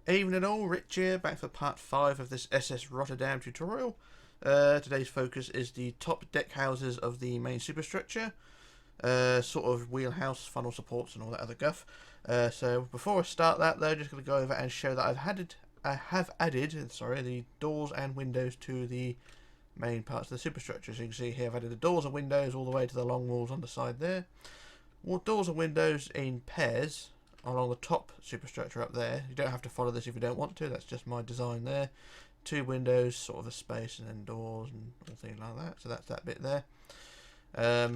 Evening all, Rich here, back for part 5 of this SS Rotterdam tutorial. Today's focus is the top deck houses of the main superstructure, sort of wheelhouse, funnel supports and all that other guff. So before I start that though, just going to go over and show that I have added the doors and windows to the main parts of the superstructure. So you can see here I've added the doors and windows all the way to the long walls on the side there. Doors and windows in pairs along the top superstructure up there. You don't have to follow this if you don't want to, that's just my design there. 2 windows, sort of a space, and then doors and all things like that. So that's that bit there.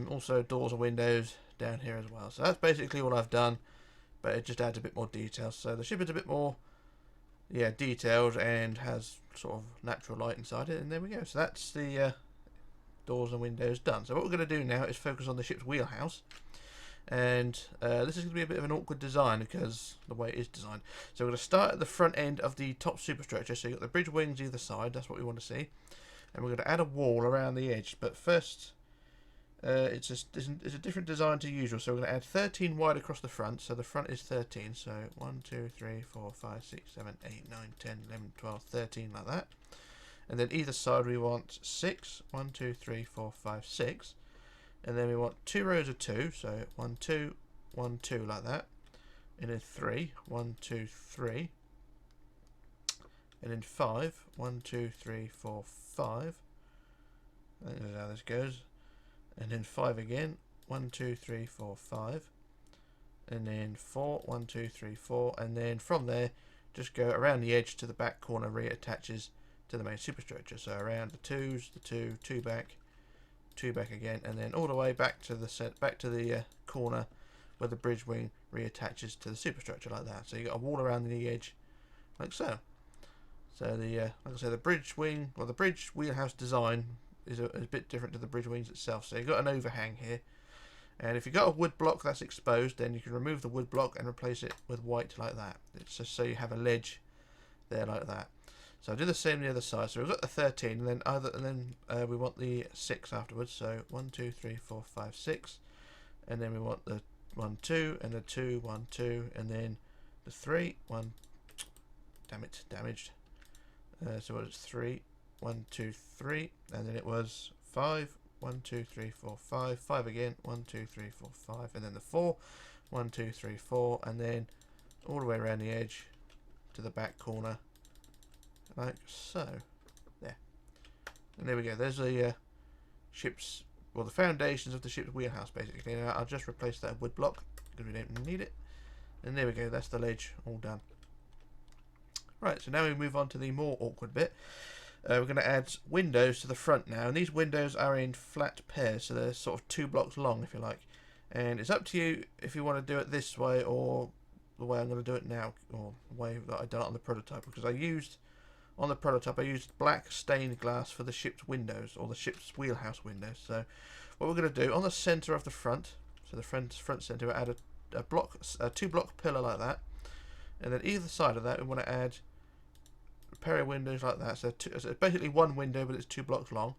Also doors and windows down here as well. So that's basically all I've done, but it just adds a bit more detail. So the ship is a bit more detailed and has sort of natural light inside it, and there we go. So that's the doors and windows done. So what we're going to do now is focus on the ship's wheelhouse. And this is going to be a bit of an awkward design because the way it is designed. So we're going to start at the front end of the top superstructure. So you've got the bridge wings either side, that's what we want to see. And we're going to add a wall around the edge. But first, it's a different design to usual. So we're going to add 13 wide across the front. So the front is 13. So 1, 2, 3, 4, 5, 6, 7, 8, 9, 10, 11, 12, 13 like that. And then either side we want 6. 1, 2, 3, 4, 5, 6. And then we want 2 rows of 2, so 1, 2, 1, 2 like that. And then 3, 1, 2, 3. And then 5, 1, 2, 3, 4, 5. I think that's how this goes. And then 5 again, 1, 2, 3, 4, 5. And then 4, 1, 2, 3, 4. And then from there, just go around the edge to the back corner where it attaches to the main superstructure. So around the 2s, the 2, 2 back. 2 back again, and then all the way back to the corner where the bridge wing reattaches to the superstructure like that. So you got a wall around the edge, like so. So the like I say, the bridge wing or the bridge wheelhouse design is a bit different to the bridge wings itself. So you've got an overhang here, and if you've got a wood block that's exposed, then you can remove the wood block and replace it with white like that. It's just so you have a ledge there like that. So I'll do the same on the other side. So we've got the 13, and then we want the 6 afterwards. So 1, 2, 3, 4, 5, 6, and then we want the 1, 2, and the 2, 1, 2, and then the 3, 1. Damn it, damaged. So it was 3, 1, 2, 3, and then it was 5, 1, 2, 3, 4, 5, 5 again, 1, 2, 3, 4, 5, and then the 4, 1, 2, 3, 4, and then all the way around the edge to the back corner. Like so, there, and there we go. There's the ship's, well, the foundations of the ship's wheelhouse basically. Now I'll just replace that wood block because we don't need it. And there we go. That's the ledge all done. Right. So now we move on to the more awkward bit. We're going to add windows to the front now, and these windows are in flat pairs, so they're sort of 2 blocks long, if you like. And it's up to you if you want to do it this way or the way I'm going to do it now, or the way that I done it on the prototype, because on the prototype I used black stained glass for the ship's windows, or the ship's wheelhouse windows. So what we're going to do on the centre of the front, so the front centre, we'll add a 2 block pillar like that, and then either side of that we want to add a pair of windows like that. So it's basically 1 window, but it's 2 blocks long,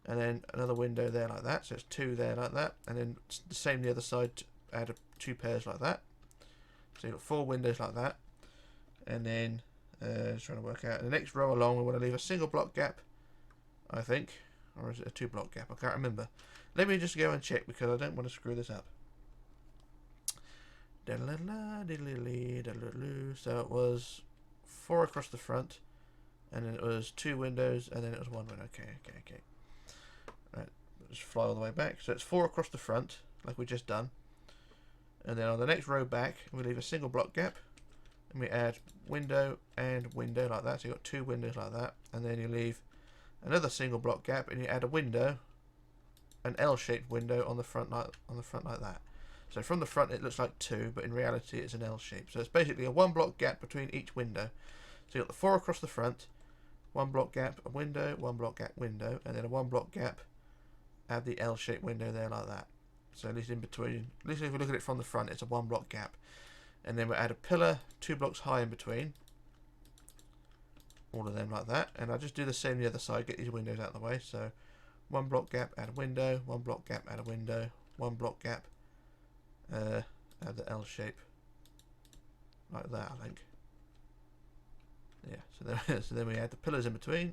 and then another window there like that. So it's 2 there like that, and then the same the other side. Add 2 pairs like that. So you've got 4 windows like that, and then just trying to work out the next row along. We want to leave a single block gap, I think, or is it a 2 block gap? I can't remember. Let me just go and check because I don't want to screw this up. So it was 4 across the front, and then it was 2 windows, and then it was 1 window. Okay. Right, just fly all the way back. So it's 4 across the front, like we just done, and then on the next row back, we leave a single block gap. And we add window and window like that. So you've got 2 windows like that, and then you leave another single block gap, and you add a window, an L-shaped window on the front like that. So from the front it looks like 2, but in reality it's an L shape. So it's basically a 1 block gap between each window. So you've got the 4 across the front, 1 block gap, a window, 1 block gap, window, and then a 1 block gap. Add the L-shaped window there like that. So at least in between, at least if we look at it from the front, it's a 1 block gap. And then we'll add a pillar 2 blocks high in between. All of them like that. And I'll just do the same the other side, get these windows out of the way. So 1 block gap, add a window, 1 block gap, add a window, 1 block gap, add the L shape. Like that, I think. So then we add the pillars in between.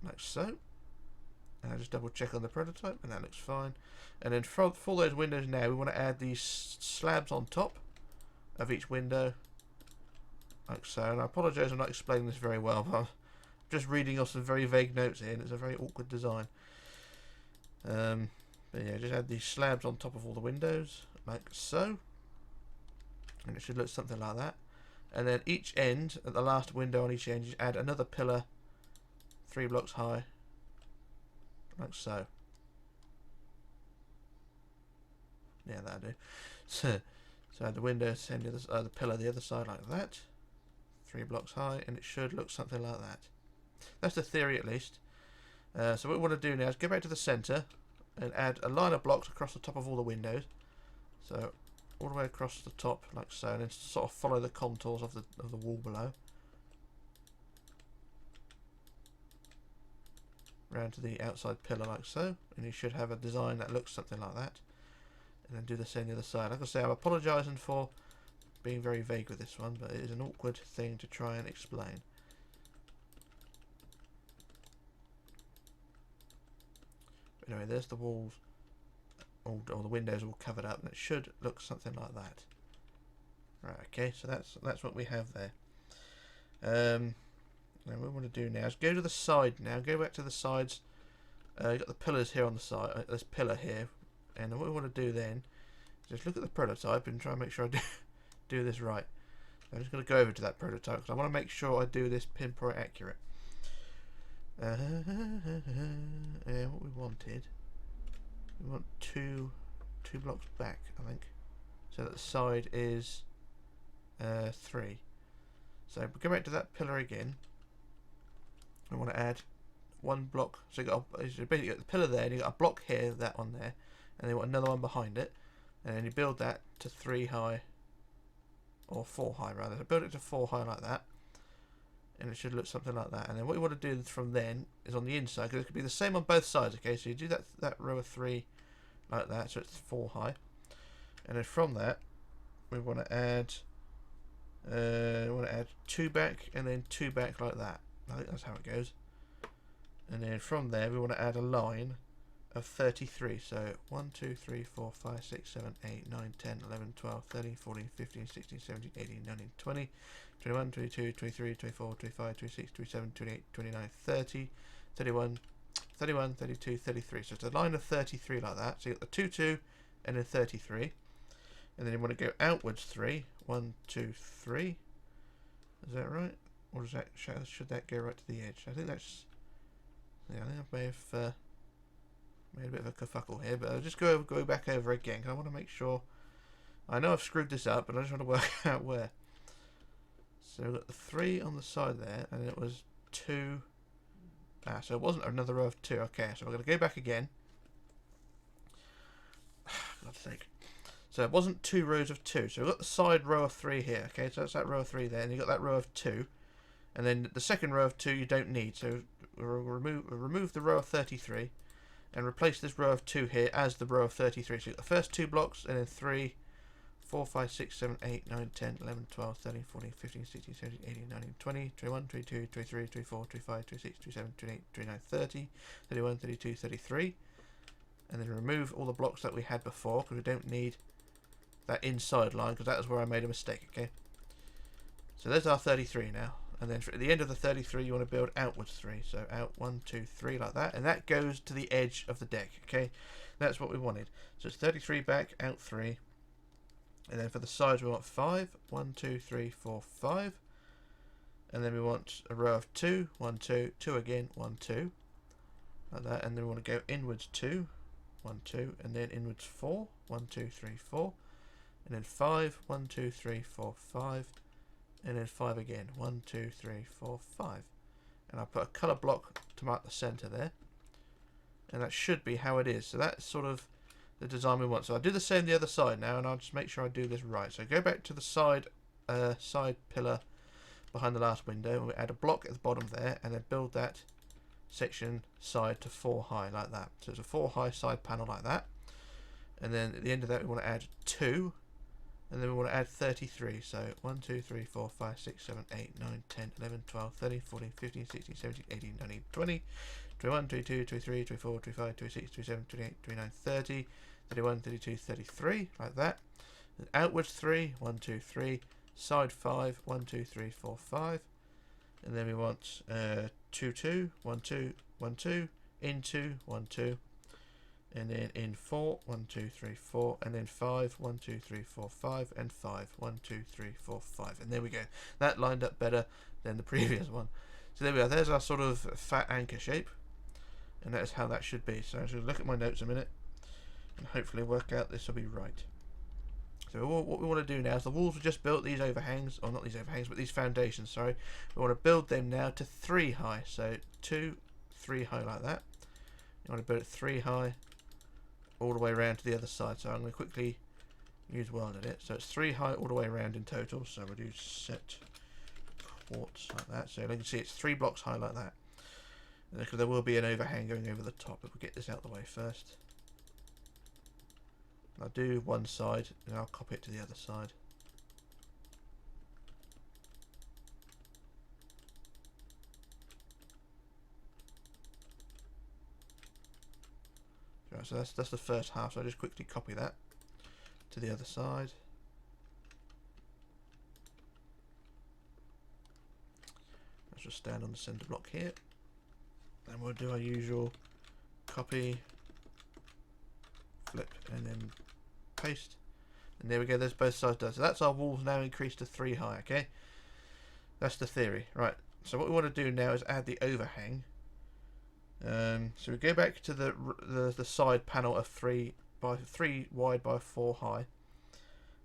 Like so. And I just double check on the prototype and that looks fine. And then for those windows now, we want to add these slabs on top of each window. Like so. And I apologise I'm not explaining this very well, but I'm just reading off some very vague notes here and it's a very awkward design. But yeah, just add these slabs on top of all the windows, like so. And it should look something like that. And then each end, at the last window on each end, just add another pillar 3 blocks high, like so. Yeah, that'll do. So add the window, send the pillar the other side like that, 3 blocks high, and it should look something like that. That's the theory at least. So what we want to do now is go back to the centre and add a line of blocks across the top of all the windows. So all the way across the top like so, and then sort of follow the contours of the wall below. Round to the outside pillar like so, and you should have a design that looks something like that. And then do the same the other side. Like I say, I'm apologising for being very vague with this one, but it is an awkward thing to try and explain. Anyway, there's the walls, all the windows all covered up, and it should look something like that. Right, okay, so that's what we have there. Now what we want to do now is go to the side now, go back to the sides. You've got the pillars here on the side, this pillar here, and what we want to do then is just look at the prototype and try and make sure I do this right. So I'm just going to go over to that prototype because I want to make sure I do this pinpoint accurate. Yeah, what we wanted, we want two blocks back, I think, so that the side is 3. So we go back to that pillar again. I want to add 1 block. So you basically got the pillar there, and you got a block here, that one there, and then you want another one behind it, and then you build that to 3 high, or 4 high rather. So build it to 4 high like that. And it should look something like that. And then what you want to do from then is on the inside, because it could be the same on both sides. Okay, so you do that row of 3 like that, so it's 4 high. And then from that, we want to add 2 back and then 2 back like that. I think that's how it goes. And then from there, we want to add a line of 33. So 1, 2, 3, 4, 5, 6, 7, 8, 9, 10, 11, 12, 13, 14, 15, 16, 17, 18, 19, 20. 21, 22, 23, 24, 25, 26, 27, 28, 29, 30, 31, 31, 32, 33. So it's a line of 33 like that. So you got the 2, 2, and then 33. And then you want to go outwards 3. 1, 2, 3. Is that right? Or does that should that go right to the edge? I think that's... Yeah, I think I may have made a bit of a kerfuckle here, but I'll just go back over again, because I want to make sure... I know I've screwed this up, but I just want to work out where. So we've got the 3 on the side there, and it was 2. So it wasn't another row of 2. Okay, so we're going to go back again. God's sake. So it wasn't 2 rows of 2. So we've got the side row of 3 here. Okay, so that's that row of 3 there, and you've got that row of 2. And then the second row of 2 you don't need. So we'll remove the row of 33 and replace this row of 2 here as the row of 33. So you've got the first 2 blocks, and then 3, 4, 5, 6, 7, 8, 9, 10, 11, 12, 13, 14, 15, 16, 17, 18, 19, 20, 21, 22, 23, 24, 25, 26, 27, 28, 29, 30, 31, 32, 33. And then remove all the blocks that we had before, because we don't need that inside line, because that is where I made a mistake, okay? So there's our 33 now. And then at the end of the 33, you want to build outwards 3. So out 1, 2, 3 like that. And that goes to the edge of the deck, okay? That's what we wanted. So it's 33 back, out 3. And then for the sides we want 5. 1, 2, 3, 4, 5. And then we want a row of 2. 1, 2, 2 again, 1, 2. Like that. And then we want to go inwards 2. 1, 2. And then inwards 4. 1, 2, 3, 4. And then 5. 1, 2, 3, 4, 5. And then 5 again. 1, 2, 3, 4, 5. And I'll put a colour block to mark the centre there. And that should be how it is. So that's sort of the design we want. So I'll do the same the other side now, and I'll just make sure I do this right. So go back to the side pillar behind the last window, and we add a block at the bottom there, and then build that section side to 4 high like that. So it's a 4 high side panel like that. And then at the end of that we want to add 2 and then we want to add 33. So 1, 2, 3, 4, 5, 6, 7, 8, 9, 10, 11, 12, 13, 14, 15, 16, 17, 18, 19, 20, 21, 22, 23, 24, 25, 26, 27, 28, 29, 30, 31, 32, 33, like that. And outwards 3, 1, 2, 3, side 5, 1, 2, 3, 4, 5. And then we want 2, 2, 1, 2, 1, 2, in 2, 1, 2. And then in 4, 1, 2, 3, 4, and then 5, 1, 2, 3, 4, 5, and 5, 1, 2, 3, 4, 5. And there we go. That lined up better than the previous one. So there we are. There's our sort of fat anchor shape. And that is how that should be. So I'm just going to look at my notes a minute and hopefully work out this will be right. So what we want to do now is the walls we just built, these overhangs, or not these overhangs, but these foundations, sorry. We want to build them now to 3 high. So 2, 3 high like that. You want to build it 3 high all the way around to the other side. So I'm going to quickly use weld at it. So it's 3 high all the way around in total. So we'll do set quartz like that. So you can see it's 3 blocks high like that. Because there will be an overhang going over the top. If we get this out of the way first. I'll do one side and I'll copy it to the other side. Right, so that's the first half, so I'll just quickly copy that to the other side. Let's just stand on the centre block here. And we'll do our usual copy, flip, and then paste. And there we go, there's both sides done. So that's our walls now increased to 3 high, okay? That's the theory. Right, so what we want to do now is add the overhang. So we go back to the side panel of 3 wide by 4 high.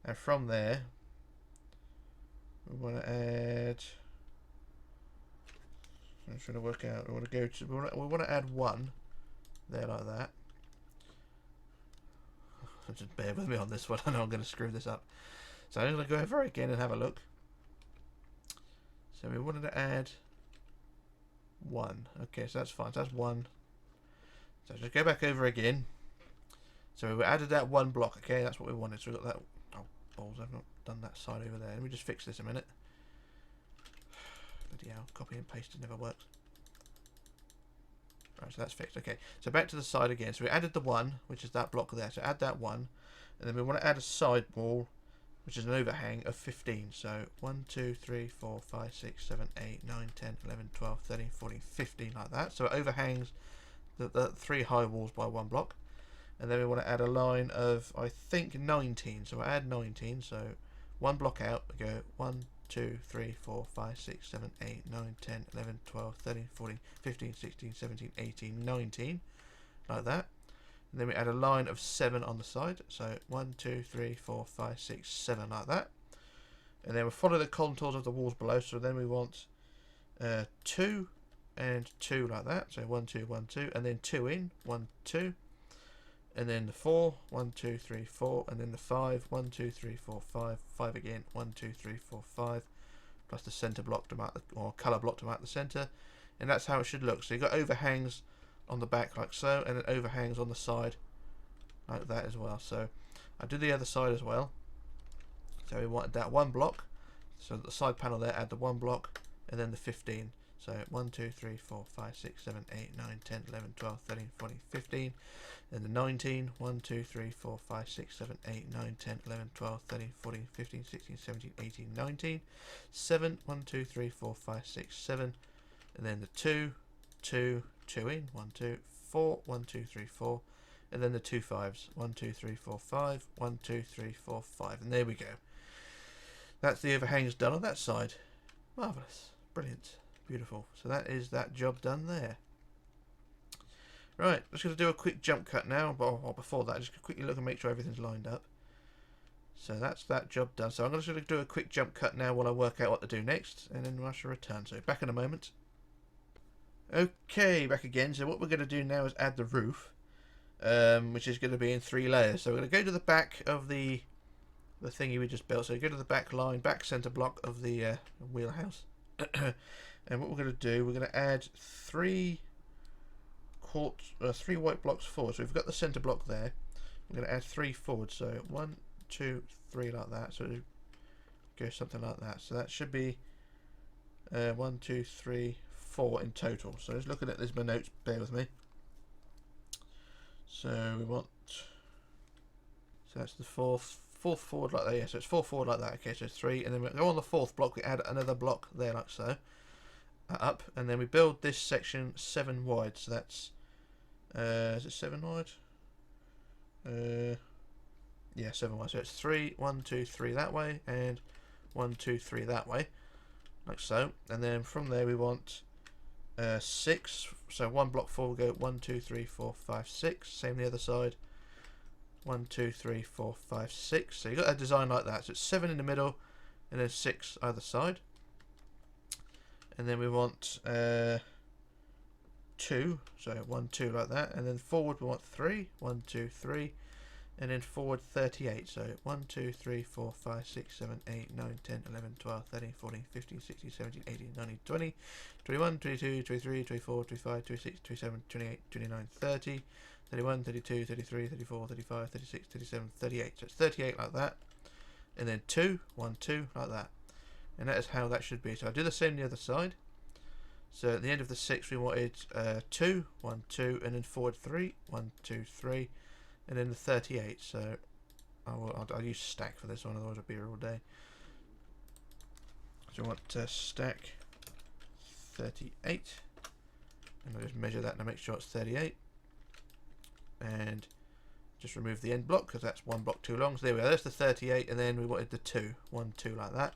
And from there, we want to add... I'm trying to work out. We want to go to. We want to add 1 there like that. Just bear with me on this one. I know I'm going to screw this up. So I'm going to go over again and have a look. So we wanted to add 1. Okay, so that's fine. So that's 1. So just go back over again. So we added that 1 block. Okay, that's what we wanted. So we got that. Oh balls! I've not done that side over there. Let me just fix this a minute. Bloody hell, copy and paste it never works. Right, so that's fixed. Okay, so back to the side again. So we added the 1, which is that block there. So add that 1, and then we want to add a side wall, which is an overhang of 15. So 1, 2, 3, 4, 5, 6, 7, 8, 9, 10, 11, 12, 13, 14, 15 like that. So it overhangs the 3 high walls by 1 block. And then we want to add a line of, I think, 19. So I add 19. So 1 block out, we go 1, 2, 3, 4, 5, 6, 7, 8, 9, 10, 11, 12, 13, 14, 15, 16, 17, 18, 19. Like that. And then we add a line of 7 on the side. So 1, 2, 3, 4, 5, 6, 7 like that. And then we'll follow the contours of the walls below. So then we want 2 and 2 like that. So 1, 2, 1, 2. And then 2 in. 1, 2. And then the 4, 1, 2, 3, 4, and then the 5, 1, 2, 3, 4, 5, 5 again, 1, 2, 3, 4, 5, plus the centre block to mark the, or colour block to mark the centre, and that's how it should look. So you've got overhangs on the back like so, and then overhangs on the side like that as well. So I do the other side as well. So we wanted that 1 block, so the side panel there, add the 1 block, and then the 15. So 1, 2, 3, 4, 5, 6, 7, 8, 9, 10, 11, 12, 13, 14, 15. Then the 19. 1, 2, 3, 4, 5, 6, 7, 8, 9, 10, 11, 12, 13, 14, 15, 16, 17, 18, 19. 7. 1, 2, 3, 4, 5, 6, 7. And then the 2, 2, 2 in. 1, 2, 4. 1, 2, 3, 4. And then the 2 5s. 1, 2, 3, 4, 5. 1, 2, 3, 4, 5. And there we go. That's the overhangs done on that side. Marvellous. Brilliant. Beautiful. So that is that job done there. Right, just going to do a quick jump cut now, or before that, just quickly look and make sure everything's lined up. So that's that job done. So I'm just going to do a quick jump cut now while I work out what to do next, and then I shall return. So back in a moment. Okay, back again. So what we're going to do now is add the roof, which is going to be in 3 layers. So we're going to go to the back of the thingy we just built. So go to the back line, back centre block of the wheelhouse. And what we're going to do, we're going to add 3 white blocks forward. So we've got the centre block there. We're going to add 3 forward. So 1, 2, 3 like that. So it goes something like that. So that should be 1, 2, 3, 4 in total. So just looking at this, my notes, bear with me. So we want, so that's the fourth forward like that. Yeah, so it's 4 forward like that. Okay, so 3, and then we go on the 4th block. We add another block there like so, up, and then we build this section 7 wide. So that's is it 7 wide? Yeah, 7 wide. So it's 3, 1, 2, 3 that way, and 1, 2, 3 that way, like so. And then from there we want 6. So 1 block forward, we go 1, 2, 3, 4, 5, 6. Same the other side. 1, 2, 3, 4, 5, 6. So you got a design like that. So it's 7 in the middle, and then 6 either side. And then we want 2. So 1, 2 like that. And then forward we want 3. 1, 2, 3. And then forward 38. So 1, 2, 3, 4, 5, 6, 7, 8, 9, 10, 11, 12, 13, 14, 15, 16, 17, 18, 19, 20, 21, 22, 23, 24, 25, 26, 27, 28, 29, 30, 31, 32, 33, 34, 35, 36, 37, 38. So it's 38 like that. And then 2, 1, 2 like that. And that is how that should be. So I do the same on the other side. So at the end of the 6 we wanted 2, 1, 2, and then forward 3, 1, 2, 3. And then the 38, so I'll use stack for this one, otherwise I'll be here all day. So I want stack 38, and I'll just measure that to make sure it's 38, and just remove the end block because that's 1 block too long. So there we go, there's the 38, and then we wanted the 2, 1, 2 like that,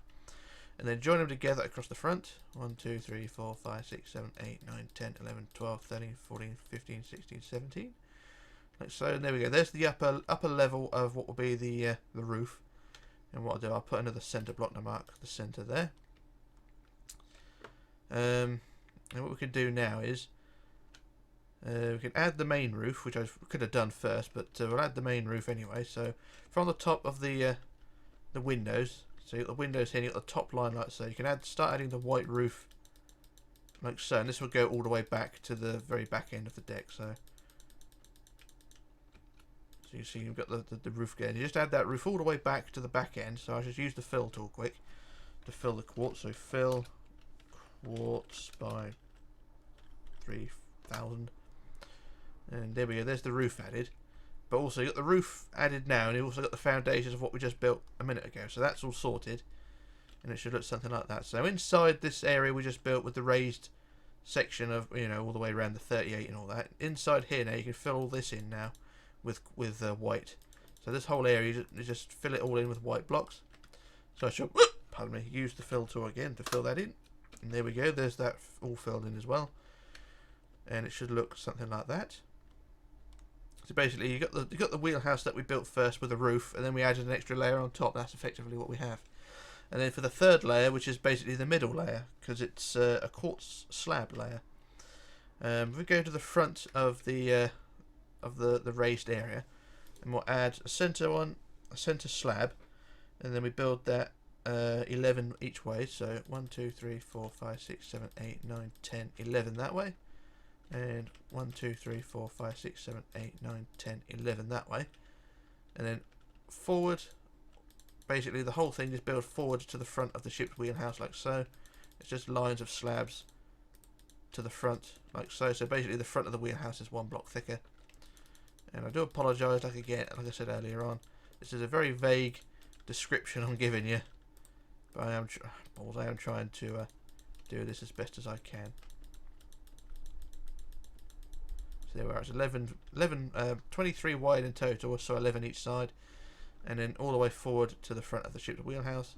and then join them together across the front. 1, 2, 3, 4, 5, 6, 7, 8, 9, 10, 11, 12, 13, 14, 15, 16, 17. Like so, and there we go. There's the upper level of what will be the roof. And what I'll do, I'll put another centre block to mark the centre there. And what we can do now is we can add the main roof, which I could have done first, but we'll add the main roof anyway. So from the top of the windows, so you got the windows here, and you got the top line like so. You can start adding the white roof like so, and this will go all the way back to the very back end of the deck. So you see you've got the roof again. You just add that roof all the way back to the back end. So I just use the fill tool quick to fill the quartz. So fill quartz by 3000. And there we go, there's the roof added. But also you got the roof added now, and you also got the foundations of what we just built a minute ago. So that's all sorted. And it should look something like that. So inside this area we just built with the raised section of, you know, all the way around the 38 and all that. Inside here now you can fill all this in now with white. So this whole area you just fill it all in with white blocks. So I should, pardon me, use the fill tool again to fill that in. And there we go, there's that all filled in as well. And it should look something like that. So basically you got the wheelhouse that we built first with a roof, and then we added an extra layer on top. That's effectively what we have. And then for the third layer, which is basically the middle layer, because it's a quartz slab layer. If we go to the front of the raised area, and we'll add a center slab, and then we build that 11 each way. So 1, 2, 3, 4, 5, 6, 7, 8, 9, 10, 11 that way, and 1, 2, 3, 4, 5, 6, 7, 8, 9, 10, 11 that way, and then forward. Basically the whole thing is built forward to the front of the ship's wheelhouse like so. It's just lines of slabs to the front like so. So basically the front of the wheelhouse is 1 block thicker. And I do apologise, like I said earlier on, this is a very vague description I'm giving you, but I am trying to do this as best as I can. So there we are, it's 23 wide in total, so 11 each side, and then all the way forward to the front of the ship's wheelhouse.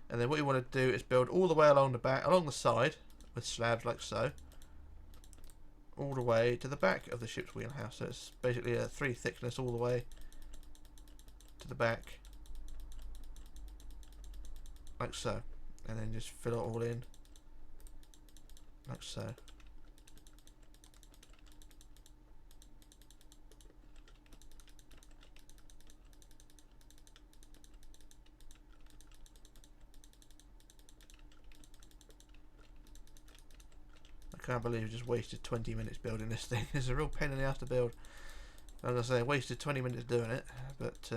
And then what you want to do is build all the way along the side with slabs like so, all the way to the back of the ship's wheelhouse. So it's basically a 3 thickness all the way to the back like so, and then just fill it all in like so. I can't believe I just wasted 20 minutes building this thing. It's a real pain in the ass to build. As I say, I wasted 20 minutes doing it, but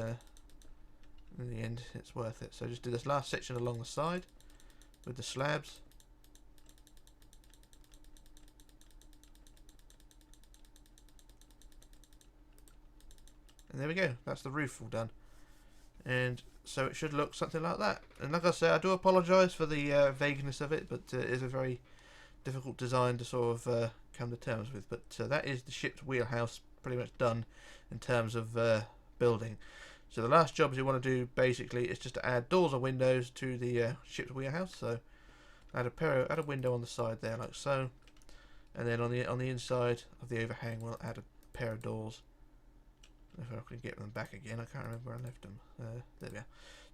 In the end, it's worth it. So just do this last section along the side with the slabs. And there we go. That's the roof all done. And so it should look something like that. And like I say, I do apologise for the vagueness of it, but it is a very difficult design to sort of come to terms with. But that is the ship's wheelhouse pretty much done in terms of building. So the last jobs you want to do basically is just to add doors or windows to the ship's wheelhouse. So add a window on the side there like so, and then on the inside of the overhang we'll add a pair of doors. If I can get them back again, I can't remember where I left them. There we are.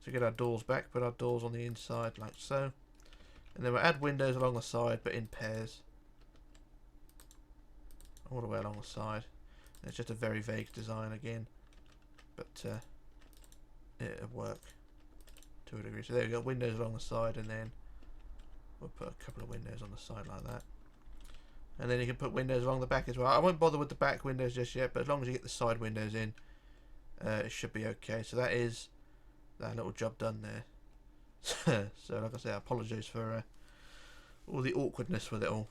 So get our doors back, put our doors on the inside like so, and then we'll add windows along the side but in pairs all the way along the side. And it's just a very vague design again, but it'll work to a degree. So there we go, windows along the side, and then we'll put a couple of windows on the side like that. And then you can put windows along the back as well. I won't bother with the back windows just yet, but as long as you get the side windows in, it should be okay. So that is that little job done there. So like I say, I apologise for all the awkwardness with it all.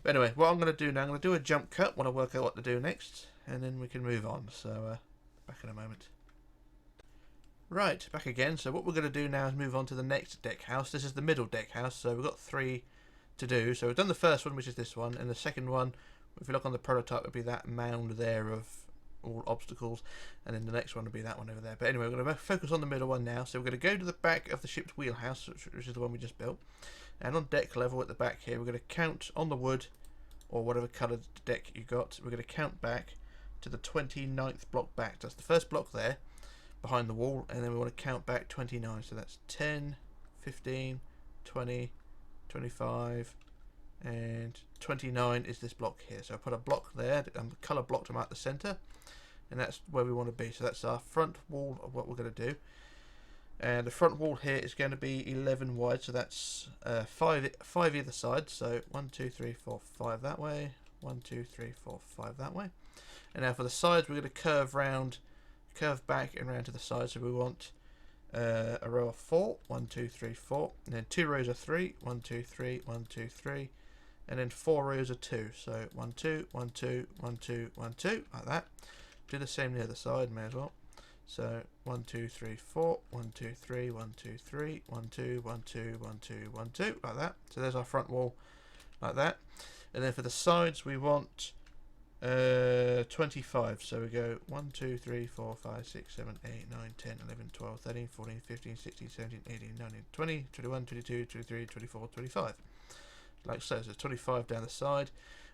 But anyway, what I'm going to do now, I'm going to do a jump cut when I work out what to do next, and then we can move on. So back in a moment. Right, back again. So what we're going to do now is move on to the next deck house. This is the middle deck house, so we've got 3 to do. So we've done the first one, which is this one, and the second one, if you look on the prototype, would be that mound there of all obstacles, and then the next one would be that one over there. But anyway, we're going to focus on the middle one now. So we're going to go to the back of the ship's wheelhouse, which is the one we just built, and on deck level at the back here, we're going to count on the wood, or whatever coloured deck you got, we're going to count back to the 29th block back. That's the first block there behind the wall, and then we want to count back 29. So that's 10, 15, 20, 25, and 29 is this block here. So I put a block there, colour blocked them out the centre, and that's where we want to be. So that's our front wall of what we're going to do. And the front wall here is going to be 11 wide, so that's 5 either side. So 1, 2, 3, 4, 5 that way, 1, 2, 3, 4, 5 that way. And now for the sides, we're going to curve back and round to the side. So we want a row of 4, 1, 2, 3, 4, and then 2 rows of 3, 1, 2, 3, 1, 2, 3, and then 4 rows of 2. So 1, 2, 1, 2, 1, 2, 1, 2, like that. Do the same the other side, may as well. So 1, 2, 3, 4, 1, 2, 3, 1, 2, 3, 1, 2, 1, 2, 1, 2, 1, 2, like that. So there's our front wall, like that. And then for the sides, we want 25. So we go 1, 2, 3, 4, 5, 6, 7, 8, 9, 10, 11, 12, 13, 14, 15, 16, 17, 18, 19, 20, 21, 22, 23, 24, 25. Like so. So 25 down the side.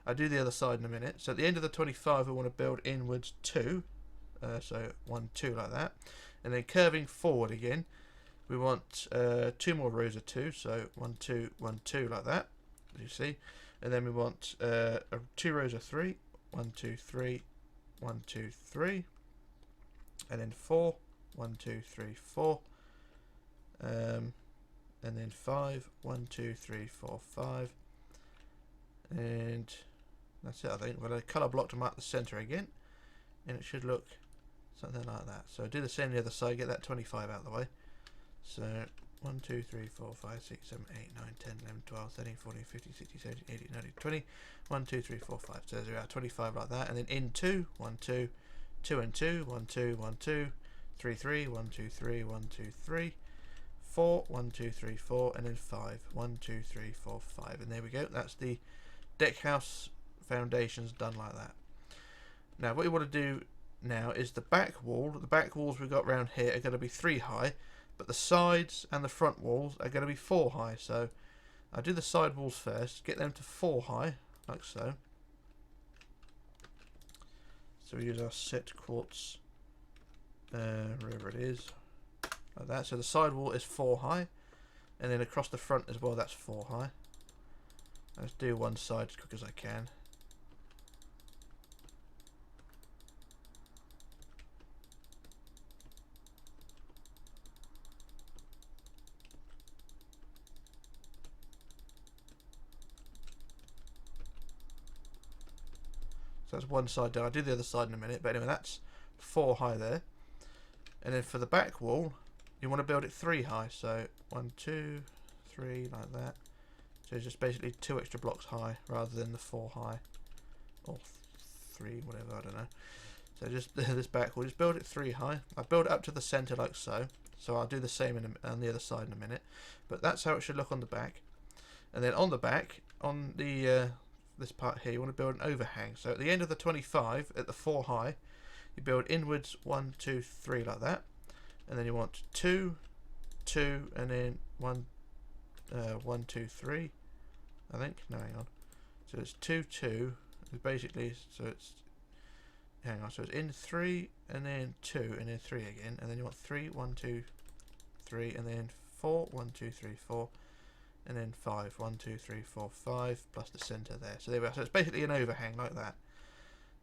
I do the other side in a minute. So at the end of the 25, we want to build inwards 2. So 1, 2 like that. And then curving forward again, we want 2 more rows of 2. So 1, 2, 1, 2 like that, as you see. And then we want 2 rows of 3. 1, 2, 3, 1, 2, 3, and then 4, 1, 2, 3, 4, and then 5, 1, 2, 3, 4, 5, and that's it. I think we're going to colour block to mark the centre again, and it should look something like that. So do the same on the other side, get that 25 out of the way. So 1, 2, 3, 4, 5, 6, 7, 8, 9, 10, 11, 12, 13, 14, 15, 16, 17, 18, 19, 20. 1, 2, 3, 4, 5. So there's our 25 like that. And then in 2, 1, 2, 2 and 2, 1, 2, 1, 2, 3, 3, 1, 2, 3, 1, 2, 3, 4, 1, 2, 3, 4, and then 5. 1, 2, 3, 4, 5. And there we go. That's the deck house foundations done like that. Now what you want to do now is the back wall. The back walls we've got around here are going to be 3 high, but the sides and the front walls are going to be 4 high. So I'll do the side walls first, get them to 4 high, like so. So we use our set quartz, wherever it is, like that. So the side wall is 4 high, and then across the front as well, that's 4 high. Let's do one side as quick as I can. So that's one side done. I'll do the other side in a minute. But anyway, that's 4 high there. And then for the back wall, you want to build it 3 high. So 1, 2, 3, like that. So it's just basically 2 extra blocks high rather than the 4 high, or 3, whatever, I don't know. So just this back, we'll just build it 3 high. I build it up to the centre like so. So I'll do the same on the other side in a minute. But that's how it should look on the back. And then on the back, on the this part here, you want to build an overhang. So at the end of the 25, at the 4 high, you build inwards 1, 2, 3 like that. And then you want 2, 2, and then 1, 1, 2, 3. I think. No, hang on. So it's 2, 2. It's basically, so it's, hang on, so it's in 3 and then 2 and then 3 again, and then you want 3, 1, 2, 3, and then 4, 1, 2, 3, 4, and then 5, 1, 2, 3, 4, 5, plus the centre there. So there we are. So it's basically an overhang like that.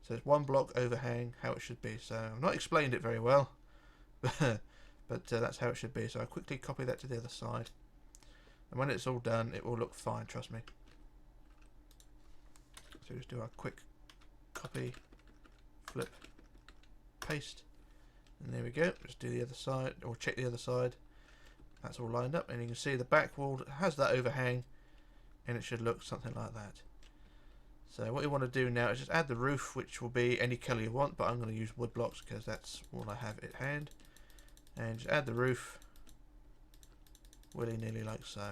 So it's 1 block overhang, how it should be. So I've not explained it very well, but that's how it should be. So I quickly copy that to the other side, and when it's all done, it will look fine. Trust me. So just do a quick copy, flip, paste, and there we go. Just do the other side, or check the other side. That's all lined up, and you can see the back wall has that overhang, and it should look something like that. So what you want to do now is just add the roof, which will be any colour you want, but I'm going to use wood blocks because that's all I have at hand. And just add the roof willy-nilly like so.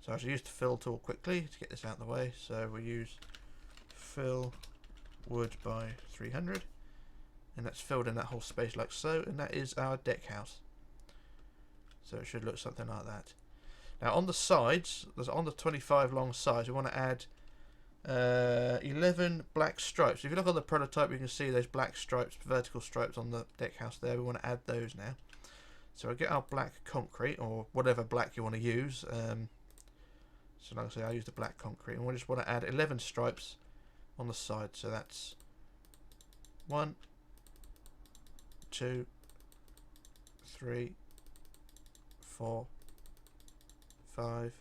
So I should use the fill tool quickly to get this out of the way. So we'll use fill wood by 300, and that's filled in that whole space like so, and that is our deck house. So it should look something like that. Now on the sides, on the 25 long sides, we want to add 11 black stripes. If you look on the prototype, you can see those black stripes, vertical stripes on the deck house there. We want to add those now. So I get our black concrete, or whatever black you want to use. So like I say, I use the black concrete, and we just want to add 11 stripes on the side. So that's 1, 2, 3, 4, 5,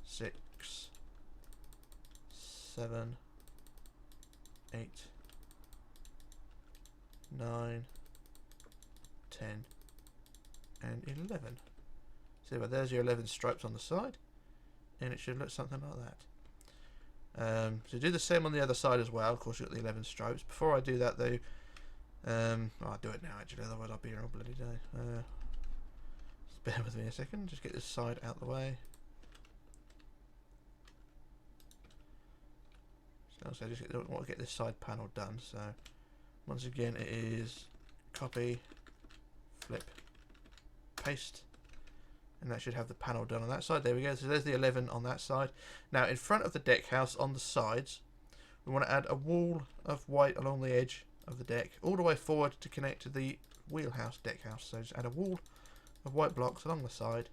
6, 7, 8, 9, 10, and 11. So there's your 11 stripes on the side, and it should look something like that. So do the same on the other side as well. Of course, you've got the 11 stripes. Before I do that though, I'll do it now actually, otherwise I'll be here all bloody day. Just bear with me a second, just get this side out the way. So I just want to get this side panel done. So once again, it is copy, flip, paste, and that should have the panel done on that side. There we go. So there's the 11 on that side. Now in front of the deck house, on the sides, we want to add a wall of white along the edge of the deck, all the way forward to connect to the wheelhouse deck house. So just add a wall of white blocks along the side,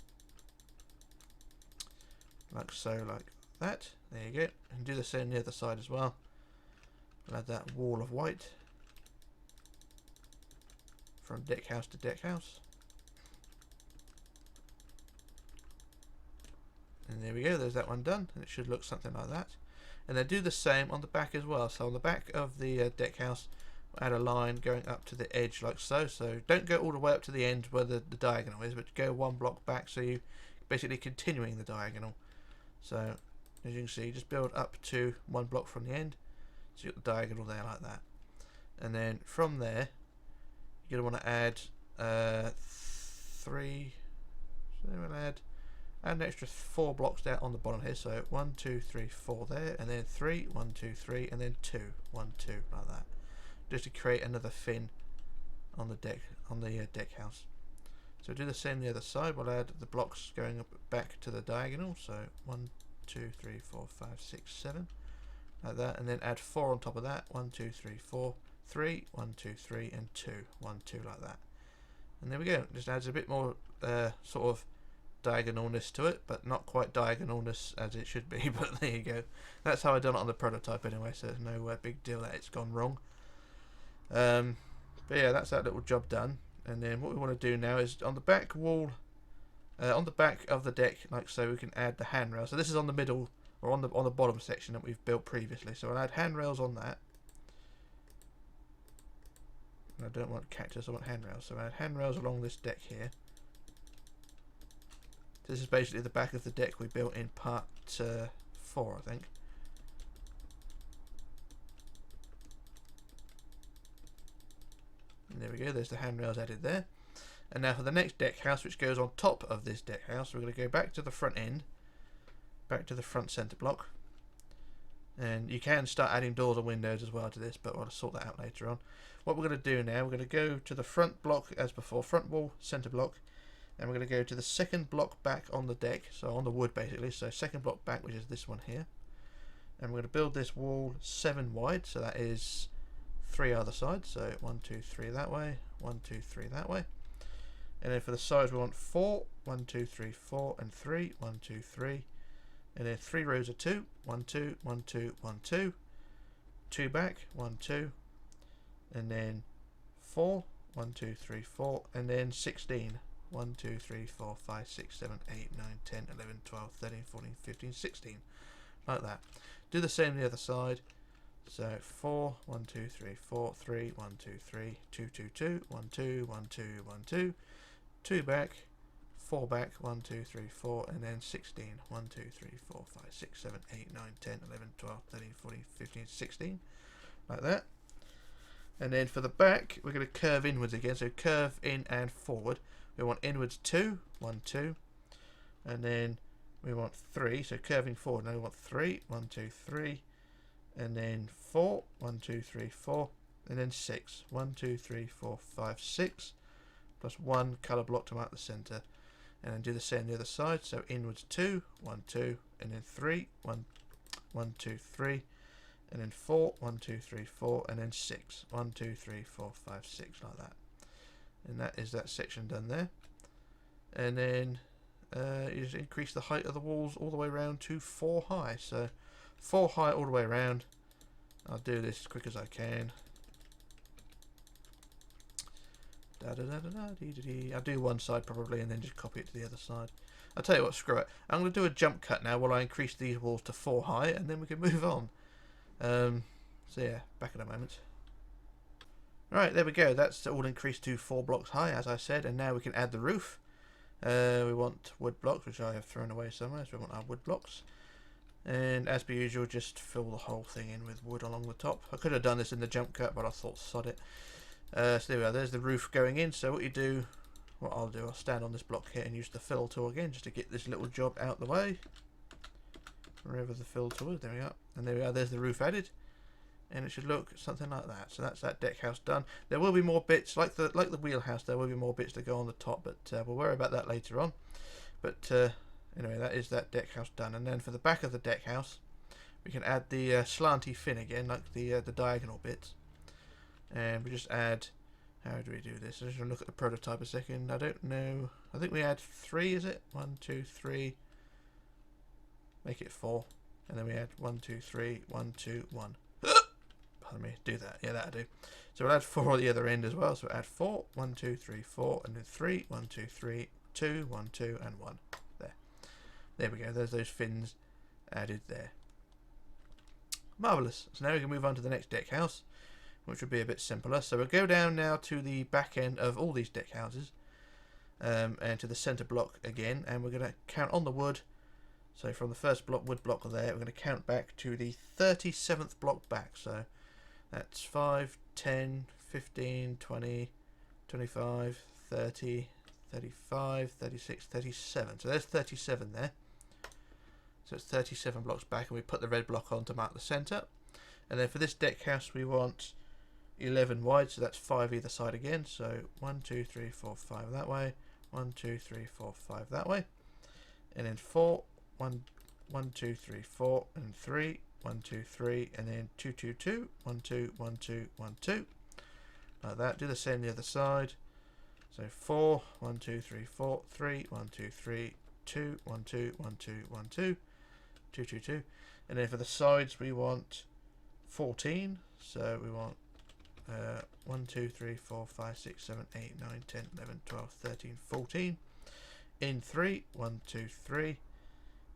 like so, like that. There you go. And do the same on the other side as well. We'll add that wall of white from deck house to deck house. And there we go, there's that one done, and it should look something like that. And then do the same on the back as well. So on the back of the deck house, we'll add a line going up to the edge like so. So don't go all the way up to the end where the diagonal is, but go 1 block back, so you're basically continuing the diagonal. So as you can see, just build up to 1 block from the end, so you've got the diagonal there like that. And then from there, you're going to want to add 3, so we'll add an extra 4 blocks down on the bottom here. So 1, 2, 3, 4 there, and then 3, 1, 2, 3, and then 2, 1, 2, like that, just to create another fin on the deck, deck house. So do the same the other side. We'll add the blocks going up back to the diagonal. So 1, 2, 3, 4, 5, 6, 7, like that, and then add 4 on top of that. 1, 2, 3, 4, 3, 1, 2, 3, and 2, 1, 2, like that. And there we go. Just adds a bit more sort of diagonalness to it, but not quite diagonalness as it should be. But there you go. That's how I done it on the prototype anyway. So there's no big deal that it's gone wrong. But yeah, that's that little job done. And then what we want to do now is on the back wall, on the back of the deck, like so, we can add the handrail. So this is on the middle, or on the bottom section that we've built previously. So I'll add handrails on that. And I don't want cactus, I want handrails. So I add handrails along this deck here, This is basically the back of the deck we built in part 4, I think. And there we go, there's the handrails added there. And now for the next deck house, which goes on top of this deck house, we're going to go back to the front end, back to the front centre block. And you can start adding doors and windows as well to this, but we'll sort that out later on. What we're going to do now, we're going to go to the front block as before, front wall, centre block, and we're going to go to the second block back on the deck, so on the wood basically, so second block back, which is this one here. And we're going to build this wall 7 wide, so that is 3 other sides, so 1, 2, 3 that way, 1, 2, 3 that way. And then for the sides we want 4, 1, 2, 3, 4, and 3, 1, 2, 3. And then 3 rows of 2, 1, 2, 1, 2, 1, 2. 2 back, 1, 2. And then 4, 1, 2, 3, 4. And then 16. 1, 2, 3, 4, 5, 6, 7, 8, 9, 10, 11, 12, 13, 14, 15, 16. Like that. Do the same on the other side. So 4, 1, 2, 3, 4, 3, 1, 2, 3, 2, 2, 2, 1, 2, 1, 2, 1, 2. 2 back, 4 back, 1, 2, 3, 4, and then 16. 1, 2, 3, 4, 5, 6, 7, 8, 9, 10, 11, 12, 13, 14, 15, 16. Like that. And then for the back, we're going to curve inwards again. So curve in and forward. We want inwards 2, 1, 2. And then we want 3. So curving forward. Now we want 3, 1, 2, 3. And then 4, 1, 2, 3, 4. And then 6. 1, 2, 3, 4, 5, 6. Plus 1 colour block to mark the centre. And then do the same on the other side. So inwards 2, 1, 2. And then 3, 1, 1, 2, 3. And then 4, 1, 2, 3, 4. And then 6. 1, 2, 3, 4, 5, 6. Like that. And that is that section done there. And then you just increase the height of the walls all the way around to 4 high. So 4 high all the way around. I'll do this as quick as I can. I'll do one side probably and then just copy it to the other side. I'll tell you what, screw it. I'm going to do a jump cut now while I increase these walls to 4 high and then we can move on. So yeah, back in a moment. Right, there we go. That's all increased to 4 blocks high, as I said, and now we can add the roof. We want wood blocks, which I have thrown away somewhere, so we want our wood blocks. And as per usual, just fill the whole thing in with wood along the top. I could have done this in the jump cut, but I thought sod it. So there we are, there's the roof going in. So what I'll do, I'll stand on this block here and use the fill tool again, just to get this little job out the way. Wherever the fill tool is, there we are. And there we are, there's the roof added. And it should look something like that. So that's that deck house done. There will be more bits, like the wheelhouse, there will be more bits to go on the top, but we'll worry about that later on. But anyway, that is that deck house done. And then for the back of the deck house, we can add the slanty fin again, like the diagonal bits. And we just add, how do we do this? I'm just going to look at the prototype a second. I don't know. I think we add 3, is it? 1, 2, 3. Make it 4. And then we add 1, 2, 3, 1, 2, 1. Pardon me, do that. Yeah, that'll do. So we'll add 4 at the other end as well. So add 4, 1, 2, 3, 4, and then 3, 1, 2, 3, 2, 1, 2, and 1. There we go. There's those fins added there. Marvellous. So now we can move on to the next deck house, which will be a bit simpler. So we'll go down now to the back end of all these deck houses, and to the centre block again, and we're going to count on the wood. So from the first block, wood block there, we're going to count back to the 37th block back. So that's 5, 10, 15, 20, 25, 30, 35, 36, 37. So there's 37 there. So it's 37 blocks back, and we put the red block on to mark the centre. And then for this deck house, we want 11 wide, so that's 5 either side again. So 1, 2, 3, 4, 5 that way. 1, 2, 3, 4, 5 that way. And then 4, 1, 2, 3, 4, and 3, 1, 2, 3, and then 2, 2, 2, 1, 2, 1, 2, 1, 2. Like that. Do the same the other side. So 4, 1, 2, 3, 4, 3, 1, 2, 3, 2, 1, 2, 1, 2, 1, 2, 2, 2, 2. And then for the sides we want 14. So we want 1, 2, 3, 4, 5, 6, 7, 8, 9, 10, 11, 12, 13, 14. In 3, 1, 2, 3.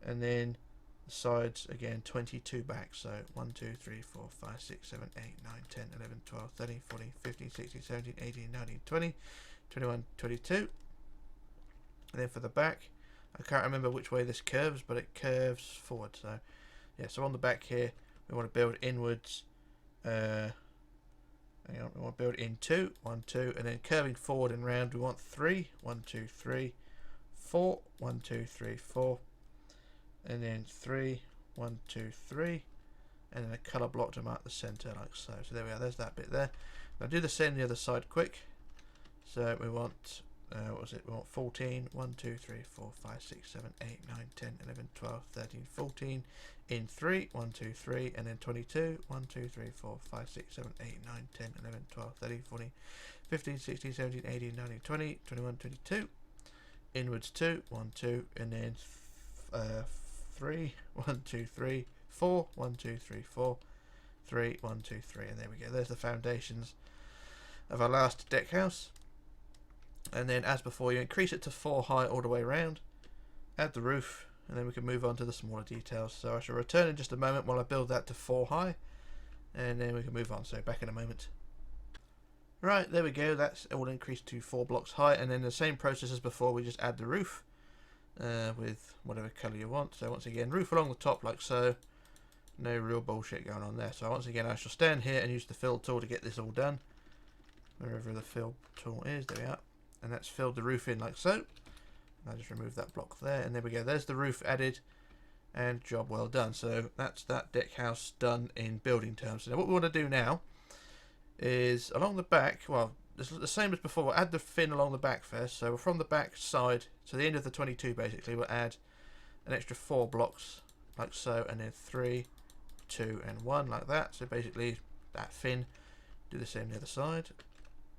And then the sides again 22 back. So 1, 2, 3, 4, 5, 6, 7, 8, 9, 10, 11, 12, 13, 14, 15, 16, 17, 18, 19, 20. 21, 22, and then for the back I can't remember which way this curves, but it curves forward. So yeah, so on the back here we want to build inwards. Hang on, we want to build in 2, 1, 2, and then curving forward and round we want 3, 1, 2, 3, 4, 1, 2, 3, 4, and then 3, 1, 2, 3, and then a colour block to mark the centre like so. So there we are, there's that bit there. Now do the same on the other side quick. So we want, what was it? We want 14, 1, 2, 3, 4, 5, 6, 7, 8, 9, 10, 11, 12, 13, 14, in 3, 1, 2, 3, and then 22, 1, 2, 3, 4, 5, 6, 7, 8, 9, 10, 11, 12, 13, 14, 15, 16, 17, 18, 19, 20, 21, 22, inwards 2, 1, 2, and then 3, 1, 2, 3, 4, 1, 2, 3, 4, 3, 1, 2, 3, and there we go. There's the foundations of our last deck house. And then as before, you increase it to 4 high all the way around, add the roof, and then we can move on to the smaller details. So I shall return in just a moment while I build that to 4 high, and then we can move on. So back in a moment. Right, there we go, that's all increased to 4 blocks high, and then the same process as before, we just add the roof with whatever colour you want. So once again, roof along the top like so, no real bullshit going on there. So once again, I shall stand here and use the fill tool to get this all done, wherever the fill tool is. There we are. And that's filled the roof in like so. I'll just remove that block there, and there we go, there's the roof added, and job well done. So that's that deck house done in building terms. So now what we want to do now is along the back, well, it's the same as before. We'll add the fin along the back first. So from the back side to the end of the 22 basically, we'll add an extra 4 blocks like so, and then 3, 2, and 1 like that. So basically that fin, do the same the other side.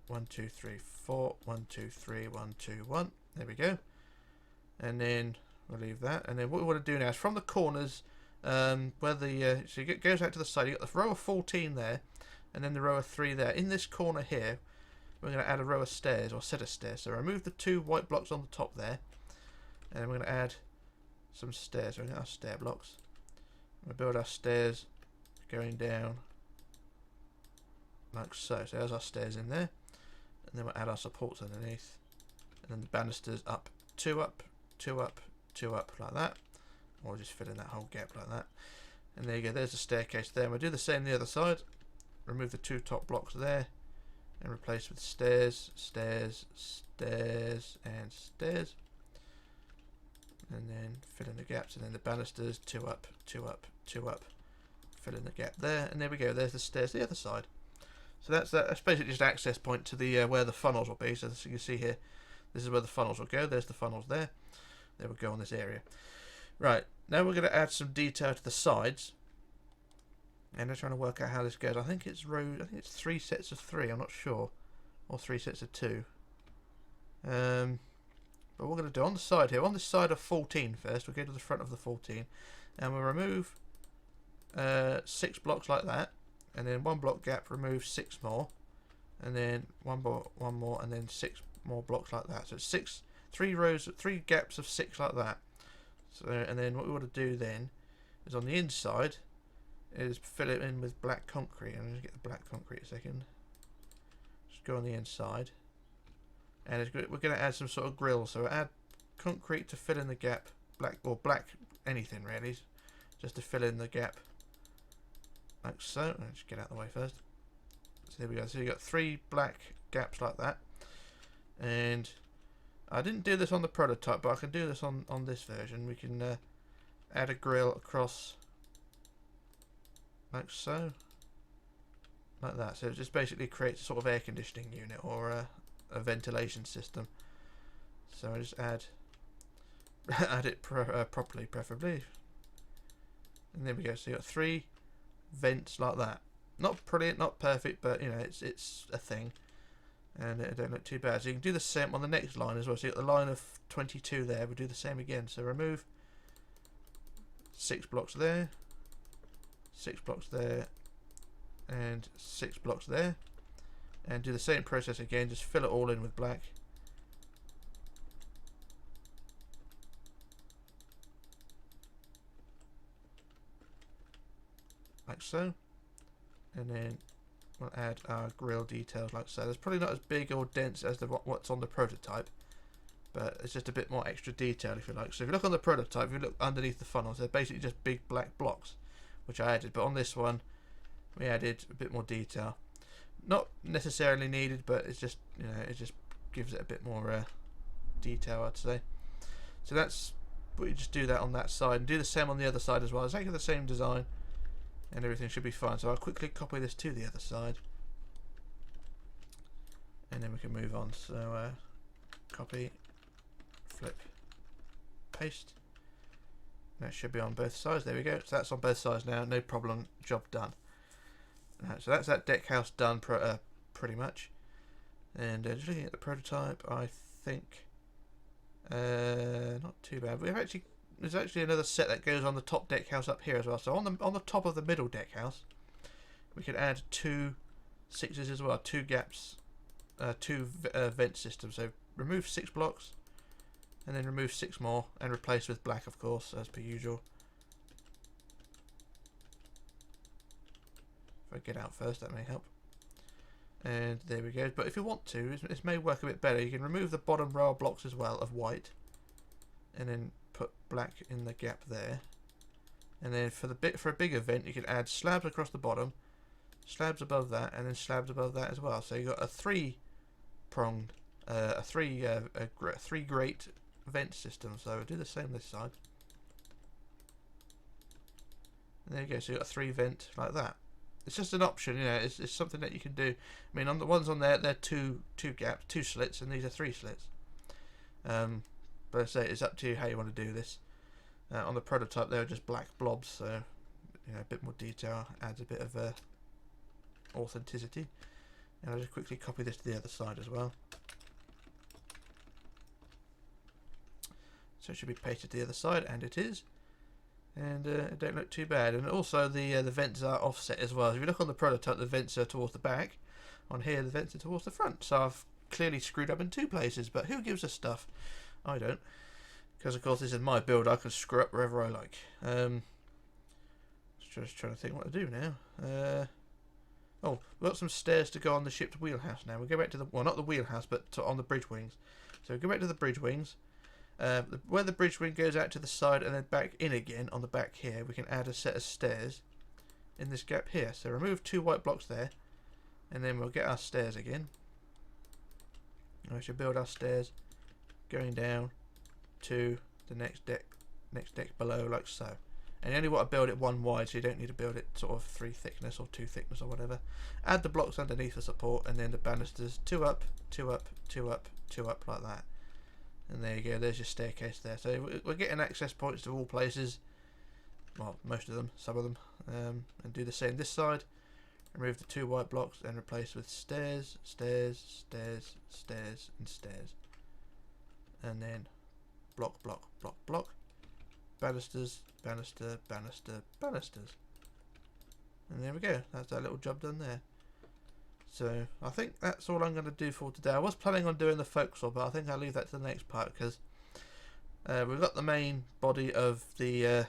1, 2, 3, 4, 1, 2, 3, 1, 2, 1. There we go. And then we'll leave that. And then what we want to do now is from the corners, where the so it goes out to the side. You got the row of 14 there, and then the row of 3 there. In this corner here, we're going to add a row of stairs, or set of stairs. So remove the 2 white blocks on the top there, and we're going to add some stairs. So we're going to have stair blocks. We'll build our stairs going down like so. So there's our stairs in there. And then we'll add our supports underneath, and then the banisters up, 2 up, 2 up, 2 up like that, or just fill in that whole gap like that. And there you go, there's the staircase there. And we'll do the same the other side. Remove the 2 top blocks there and replace with stairs, stairs, stairs, and stairs, and then fill in the gaps, and then the banisters, 2 up, 2 up, 2 up, fill in the gap there, and there we go, there's the stairs the other side. So that's basically just access point to the where the funnels will be. So as you can see here, this is where the funnels will go. There's the funnels there. They will go on this area. Right, now we're going to add some detail to the sides. And I'm trying to work out how this goes. I think it's 3 sets of 3, I'm not sure. Or 3 sets of 2. But what we're going to do on the side here, on this side of 14 first, we'll go to the front of the 14. And we'll remove 6 blocks like that. And then 1 block gap, remove 6 more, and then one more, and then 6 more blocks like that. So it's 3 gaps of 6 like that. So, and then what we want to do then is on the inside is fill it in with black concrete. I'm going to get the black concrete a second. Just go on the inside, and we're going to add some sort of grill. So add concrete to fill in the gap, black anything really, just to fill in the gap. Like so. I'll just get out of the way first. So there we go. So you got 3 black gaps like that. And I didn't do this on the prototype, but I can do this on this version. We can add a grill across like so. Like that. So it just basically creates a sort of air conditioning unit or a ventilation system. So I just add it properly, preferably. And there we go. So you got 3 vents like that. Not brilliant, not perfect, but you know, it's a thing, and it don't look too bad. So you can do the same on the next line as well. So you got the line of 22 there. We'll do the same again. So remove 6 blocks there, 6 blocks there, and 6 blocks there, and do the same process again. Just fill it all in with black. Like so, and then we'll add our grill details like so. It's probably not as big or dense as what's on the prototype, but it's just a bit more extra detail if you like. So if you look on the prototype, if you look underneath the funnels, they're basically just big black blocks, which I added. But on this one, we added a bit more detail. Not necessarily needed, but it's just, you know, it just gives it a bit more detail, I'd say. So that's, but you just do that on that side and do the same on the other side as well. It's exactly the same design, and everything should be fine. So I'll quickly copy this to the other side, and then we can move on. So copy, flip, paste. That should be on both sides. There we go. So that's on both sides now. No problem. Job done. So that's that deck house done pretty much. And just looking at the prototype, I think not too bad. There's actually another set that goes on the top deck house up here as well. So on the top of the middle deck house, we could add 2 6s as well, 2 gaps, 2 vent systems. So remove 6 blocks, and then remove 6 more, and replace with black, of course, as per usual. If I get out first, that may help. And there we go. But if you want to, this may work a bit better. You can remove the bottom row of blocks as well of white, and then put black in the gap there. And then for a big event, you can add slabs across the bottom, slabs above that, and then slabs above that as well. So you got a 3-pronged, a 3 grate vent system. So we'll do the same this side. And there you go. So you got a 3 vent like that. It's just an option, you know. It's something that you can do. I mean, on the ones on there, they're two gaps, 2 slits, and these are 3 slits. But I say it's up to you how you want to do this. On the prototype, they were just black blobs, so you know, a bit more detail adds a bit of authenticity. And I'll just quickly copy this to the other side as well. So it should be pasted to the other side, and it is. And it don't look too bad. And also the vents are offset as well. So if you look on the prototype, the vents are towards the back. On here, the vents are towards the front. So I've clearly screwed up in 2 places, but who gives a stuff? I don't. Because of course this is my build, I can screw up wherever I like. Just trying to think what to do now. Oh, we've got some stairs to go on the ship's wheelhouse now. We'll go back to the, well, not the wheelhouse, but on the bridge wings. So we'll go back to the bridge wings. Where the bridge wing goes out to the side and then back in again on the back here, we can add a set of stairs in this gap here. So remove 2 white blocks there, and then we'll get our stairs again. And we should build our stairs going down to the next deck below, like so. And you only want to build it 1 wide, so you don't need to build it sort of 3 thickness or 2 thickness or whatever. Add the blocks underneath the support, and then the banisters 2 up, 2 up, 2 up, 2 up like that. And there you go, there's your staircase there. So we're getting access points to all places. Well, most of them, some of them. And do the same this side. Remove the 2 white blocks and replace with stairs, stairs, stairs, stairs, and stairs. And then block, block, block, block. Banisters, banister, banister, banisters. And there we go, that's our little job done there. So I think that's all I'm going to do for today. I was planning on doing the forecastle, but I think I'll leave that to the next part, because we've got the main body of the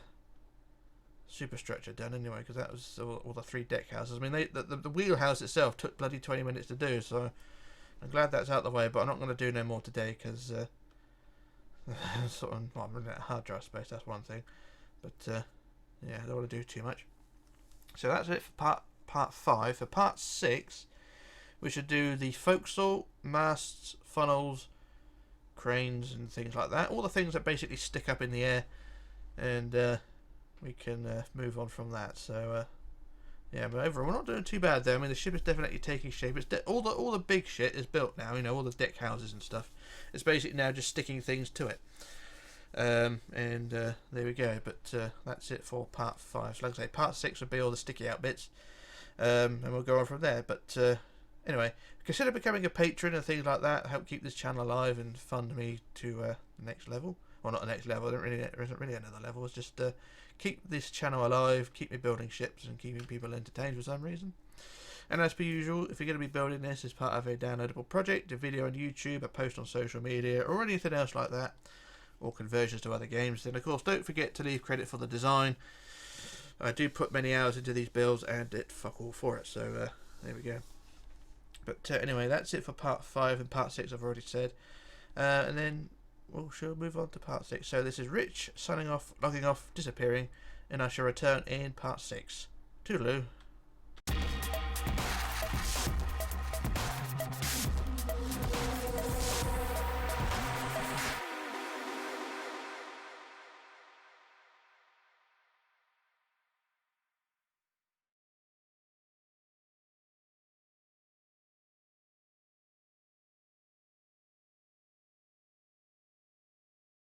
superstructure done anyway, because that was all the 3 deck houses. I mean, the wheelhouse itself took bloody 20 minutes to do, so I'm glad that's out of the way, but I'm not going to do no more today, because sort of, well, I'm running out of hard drive space, that's one thing. But yeah, I don't want to do too much. So that's it for part 5. For part 6, we should do the forecastle, masts, funnels, cranes and things like that. All the things that basically stick up in the air, and we can move on from that. So yeah, but overall we're not doing too bad there. I mean, the ship is definitely taking shape. It's all the big shit is built now, you know, all the deck houses and stuff. It's basically now just sticking things to it. And there we go. But that's it for part 5. So like I say, part 6 will be all the sticky out bits, and we'll go on from there. But anyway, consider becoming a patron and things like that. Help keep this channel alive and fund me to the next level. Well, not the next level. There isn't really another level. It's just keep this channel alive, keep me building ships and keeping people entertained for some reason. And as per usual, if you're going to be building this as part of a downloadable project, a video on YouTube, a post on social media, or anything else like that, or conversions to other games, then of course don't forget to leave credit for the design. I do put many hours into these builds and it fuck all for it, so there we go. But anyway, that's it for part 5, and part 6 I've already said. And then we shall move on to part 6. So this is Rich signing off, logging off, disappearing, and I shall return in part 6. Toodaloo.